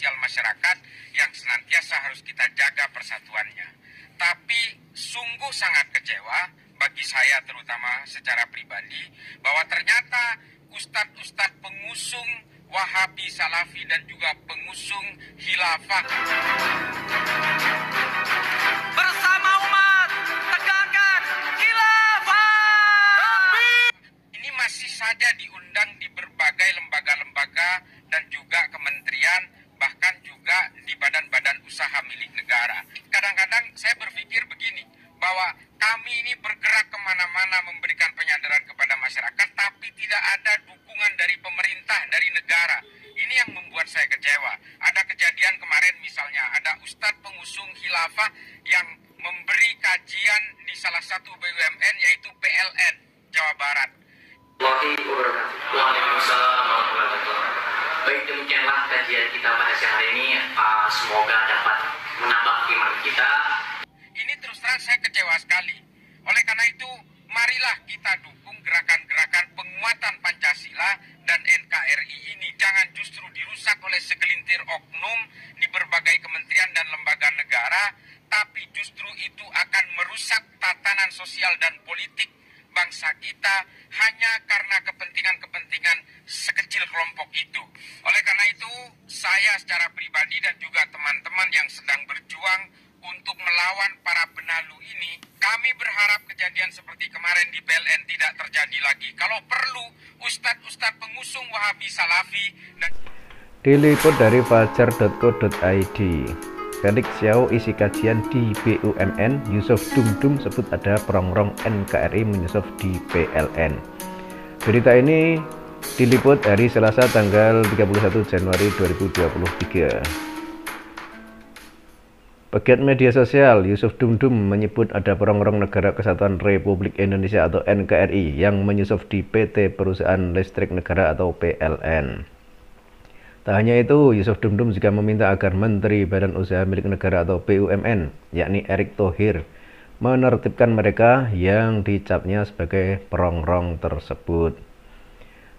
sosial masyarakat yang senantiasa harus kita jaga persatuannya. Tapi sungguh sangat kecewa bagi saya terutama secara pribadi bahwa ternyata ustadz-ustadz pengusung Wahabi Salafi dan juga pengusung Khilafah bersama umat tegakkan khilafah. ini masih saja diundang di berbagai lembaga-lembaga dan juga kementerian, bahkan juga di badan-badan usaha milik negara. Kadang-kadang saya berpikir begini, bahwa kami ini bergerak kemana-mana memberikan penyadaran kepada masyarakat, tapi tidak ada dukungan dari pemerintah, dari negara. Ini yang membuat saya kecewa. Ada kejadian kemarin misalnya, ada ustadz pengusung khilafah yang memberi kajian di salah satu BUMN yaitu PLN Jawa Barat. Waalaikumsalam warahmatullahi wabarakatuh. Baik, demikianlah kajian kita pada siang hari ini. Semoga dapat menambah iman kita. Ini terus terang saya kecewa sekali. Oleh karena itu, marilah kita dukung gerakan-gerakan penguatan Pancasila dan NKRI ini. Jangan justru dirusak oleh segelintir oknum di berbagai kementerian dan lembaga negara, tapi justru itu akan merusak tatanan sosial dan politik bangsa kita hanya karena kepentingan-kepentingan sekecil kelompok itu. Oleh karena itu, saya secara pribadi dan juga teman-teman yang sedang berjuang untuk melawan para benalu ini, kami berharap kejadian seperti kemarin di PLN tidak terjadi lagi. Kalau perlu, ustadz-ustadz pengusung Wahabi Salafi dan Diliput dari fajar.co.id. Felix Xiao isi kajian di BUMN, Yusuf Dumdum sebut ada perongrong NKRI menyusup di PLN. Berita ini diliput hari Selasa tanggal 31 Januari 2023. Pegiat media sosial Yusuf Dumdum menyebut ada perongrong Negara Kesatuan Republik Indonesia atau NKRI yang menyusup di PT Perusahaan Listrik Negara atau PLN. Tak hanya itu, Yusuf Dumdum juga meminta agar Menteri Badan Usaha Milik Negara atau BUMN, yakni Erick Thohir, menertibkan mereka yang dicapnya sebagai perongrong tersebut.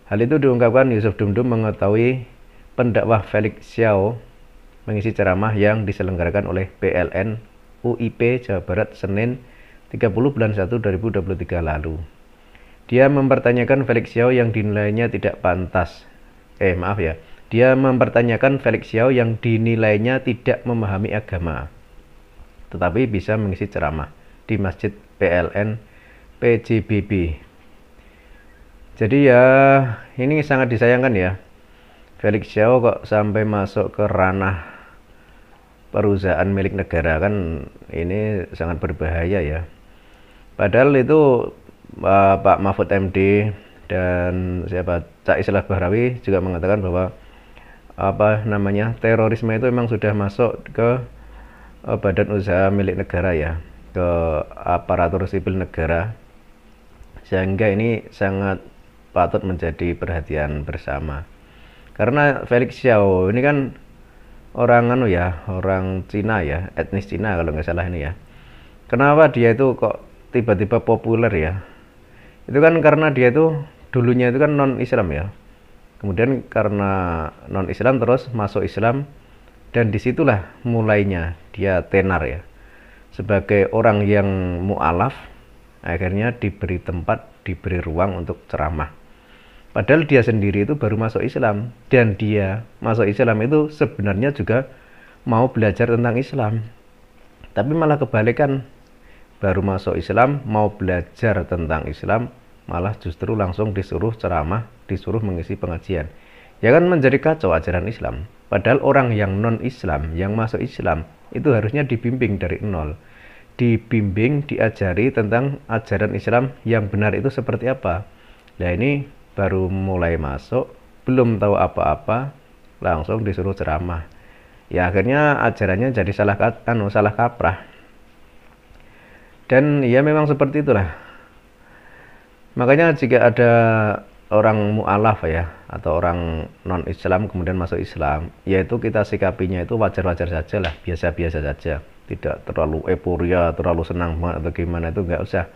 Hal itu diungkapkan Yusuf Dumdum mengetahui pendakwah Felix Xiao mengisi ceramah yang diselenggarakan oleh PLN UIP Jawa Barat Senin 30 bulan 1 2023 lalu. Dia mempertanyakan Felix Xiao yang dinilainya tidak pantas. Dia mempertanyakan Felix Xiao yang dinilainya tidak memahami agama, tetapi bisa mengisi ceramah di Masjid PLN PJBB. Jadi ya, ini sangat disayangkan ya. Felix Xiao kok sampai masuk ke ranah perusahaan milik negara, kan ini sangat berbahaya ya. Padahal itu Pak Mahfud MD dan Cak Islah Bahrawi juga mengatakan bahwa terorisme itu memang sudah masuk ke badan usaha milik negara ya, ke aparatur sipil negara, sehingga ini sangat patut menjadi perhatian bersama. Karena Felix Xiao ini kan orang Cina ya, etnis Cina kalau nggak salah ini ya. Kenapa dia itu kok tiba-tiba populer ya? Itu kan karena dia itu dulunya itu kan non-Islam ya. Kemudian karena non-Islam terus masuk Islam, dan disitulah mulainya dia tenar ya. Sebagai orang yang mu'alaf, akhirnya diberi tempat, diberi ruang untuk ceramah. Padahal dia sendiri itu baru masuk Islam, dan dia masuk Islam itu sebenarnya juga mau belajar tentang Islam. Tapi malah kebalikan, baru masuk Islam, mau belajar tentang Islam, malah justru langsung disuruh ceramah, disuruh mengisi pengajian. Ya kan menjadi kacau ajaran Islam. Padahal orang yang non-Islam, yang masuk Islam, itu harusnya dibimbing dari nol. Dibimbing, diajari tentang ajaran Islam yang benar itu seperti apa. Nah ini baru mulai masuk, belum tahu apa-apa, langsung disuruh ceramah. Ya akhirnya ajarannya jadi salah kaprah. Dan ya memang seperti itulah. Makanya jika ada orang mu'alaf ya, atau orang non-Islam kemudian masuk Islam, yaitu kita sikapinya itu wajar-wajar saja lah, biasa-biasa saja, tidak terlalu euforia, terlalu senang banget atau gimana, itu nggak usah.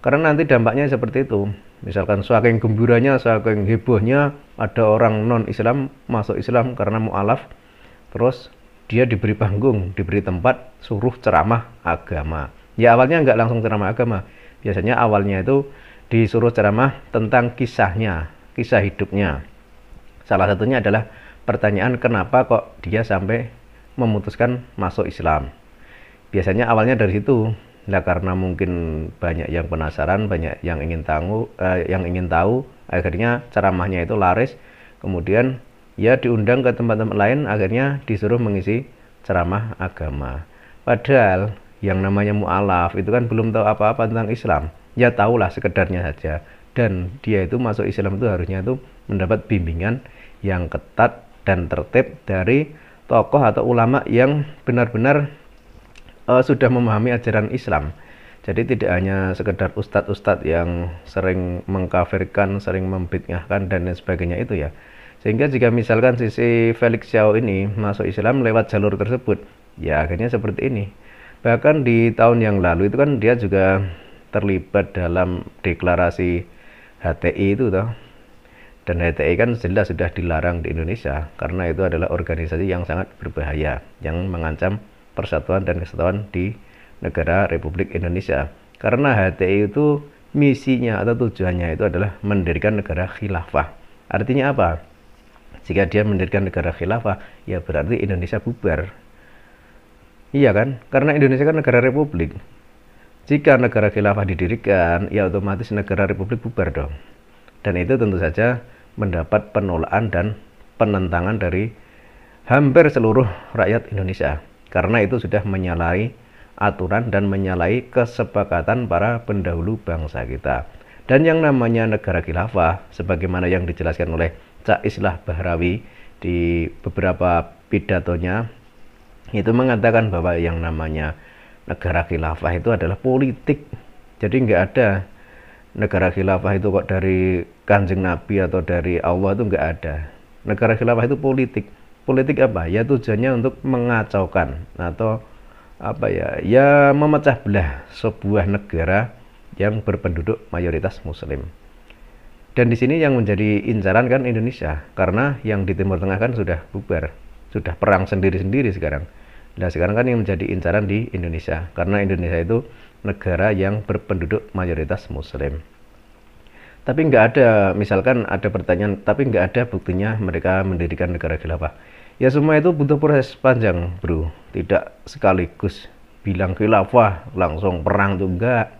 Karena nanti dampaknya seperti itu. Misalkan saking gembiranya, saking hebohnya ada orang non-Islam masuk Islam karena mu'alaf, terus dia diberi panggung, diberi tempat, suruh ceramah agama. Ya awalnya nggak langsung ceramah agama, biasanya awalnya itu disuruh ceramah tentang kisahnya, kisah hidupnya. Salah satunya adalah pertanyaan kenapa kok dia sampai memutuskan masuk Islam. Biasanya awalnya dari situ. Nah, karena mungkin banyak yang penasaran, banyak yang ingin tahu, akhirnya ceramahnya itu laris. Kemudian ya diundang ke tempat-tempat lain, akhirnya disuruh mengisi ceramah agama. Padahal yang namanya mu'alaf itu kan belum tahu apa-apa tentang Islam. Ya tahulah sekedarnya saja. Dan dia itu masuk Islam itu harusnya itu mendapat bimbingan yang ketat dan tertib dari tokoh atau ulama yang benar-benar sudah memahami ajaran Islam. Jadi tidak hanya sekedar ustadz-ustadz yang sering mengkafirkan, sering membid'ahkan dan lain sebagainya itu ya. Sehingga jika misalkan si Felix Xiao ini masuk Islam lewat jalur tersebut, ya akhirnya seperti ini. Bahkan di tahun yang lalu itu kan dia juga terlibat dalam deklarasi HTI itu toh. Dan HTI kan jelas sudah dilarang di Indonesia karena itu adalah organisasi yang sangat berbahaya yang mengancam persatuan dan kesatuan di negara Republik Indonesia. Karena HTI itu misinya atau tujuannya itu adalah mendirikan negara khilafah. Artinya apa? Jika dia mendirikan negara khilafah, ya berarti Indonesia bubar. Iya kan? Karena Indonesia kan negara republik. Jika negara khilafah didirikan, ya otomatis negara republik bubar dong. Dan itu tentu saja mendapat penolakan dan penentangan dari hampir seluruh rakyat Indonesia. Karena itu sudah menyalahi aturan dan menyalahi kesepakatan para pendahulu bangsa kita. Dan yang namanya negara khilafah, sebagaimana yang dijelaskan oleh Cak Islah Bahrawi di beberapa pidatonya, itu mengatakan bahwa yang namanya negara khilafah itu adalah politik. Jadi nggak ada negara khilafah itu kok dari Kanjeng Nabi atau dari Allah, itu nggak ada. Negara khilafah itu politik. Politik apa? Ya tujuannya untuk mengacaukan atau apa ya memecah belah sebuah negara yang berpenduduk mayoritas muslim. Dan di sini yang menjadi incaran kan Indonesia, karena yang di Timur Tengah kan sudah bubar, sudah perang sendiri-sendiri sekarang. Nah sekarang kan yang menjadi incaran di Indonesia, karena Indonesia itu negara yang berpenduduk mayoritas muslim. Tapi nggak ada, misalkan ada pertanyaan, tapi nggak ada buktinya mereka mendirikan negara khilafah. Ya semua itu butuh proses panjang bro, tidak sekaligus bilang khilafah langsung perang tuh enggak.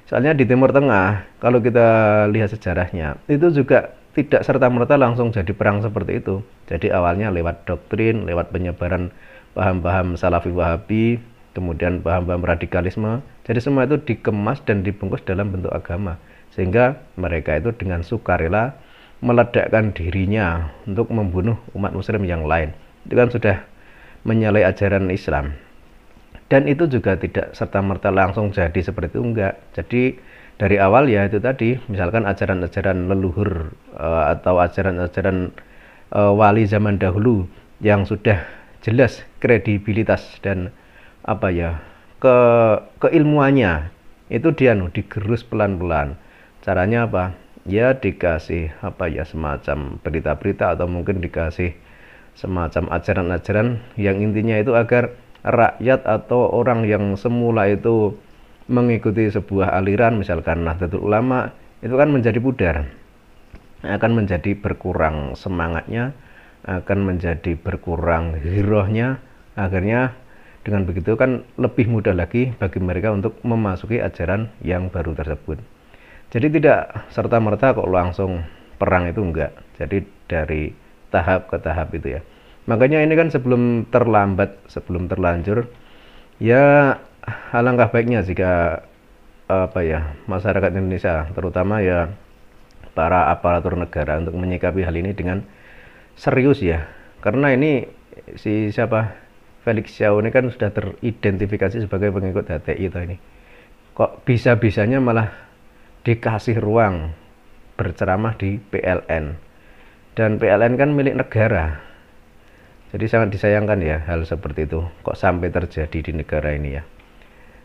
Soalnya di Timur Tengah, kalau kita lihat sejarahnya, itu juga tidak serta-merta langsung jadi perang seperti itu. Jadi awalnya lewat doktrin, lewat penyebaran paham-paham Salafi Wahabi, kemudian paham-paham radikalisme. Jadi semua itu dikemas dan dibungkus dalam bentuk agama. Sehingga mereka itu dengan sukarela meledakkan dirinya untuk membunuh umat muslim yang lain. Itu kan sudah menyalahi ajaran Islam. Dan itu juga tidak serta-merta langsung jadi seperti itu, enggak. Jadi dari awal ya itu tadi, misalkan ajaran-ajaran leluhur atau ajaran-ajaran wali zaman dahulu yang sudah jelas kredibilitas dan apa ya keilmuannya itu dia digerus pelan-pelan. Caranya apa? Ya dikasih apa ya semacam berita-berita atau mungkin dikasih semacam ajaran-ajaran yang intinya itu agar rakyat atau orang yang semula itu mengikuti sebuah aliran, misalkan Nahdlatul Ulama, itu kan menjadi pudar, akan menjadi berkurang semangatnya, akan menjadi berkurang hirohnya. Akhirnya dengan begitu kan lebih mudah lagi bagi mereka untuk memasuki ajaran yang baru tersebut. Jadi tidak serta-merta kok langsung perang itu enggak. Jadi dari tahap ke tahap itu ya. Makanya ini kan sebelum terlambat, sebelum terlanjur, ya alangkah baiknya jika apa ya masyarakat Indonesia, terutama ya para aparatur negara untuk menyikapi hal ini dengan serius ya. Karena ini si siapa Felix Xiao ini kan sudah teridentifikasi sebagai pengikut HTI itu ini. Kok bisa-bisanya malah dikasih ruang berceramah di PLN, dan PLN kan milik negara. Jadi sangat disayangkan ya hal seperti itu kok sampai terjadi di negara ini ya.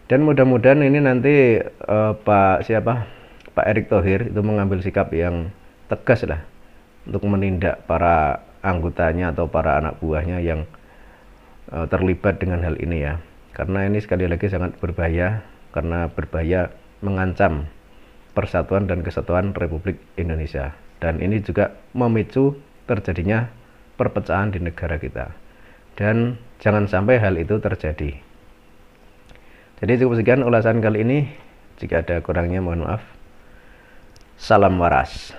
Dan mudah-mudahan ini nanti Pak Erick Thohir itu mengambil sikap yang tegas lah untuk menindak para anggotanya atau para anak buahnya yang terlibat dengan hal ini ya, karena ini sekali lagi sangat berbahaya, karena berbahaya mengancam persatuan dan kesatuan Republik Indonesia, dan ini juga memicu terjadinya perpecahan di negara kita, dan jangan sampai hal itu terjadi. Jadi cukup sekian ulasan kali ini, jika ada kurangnya mohon maaf. Salam waras.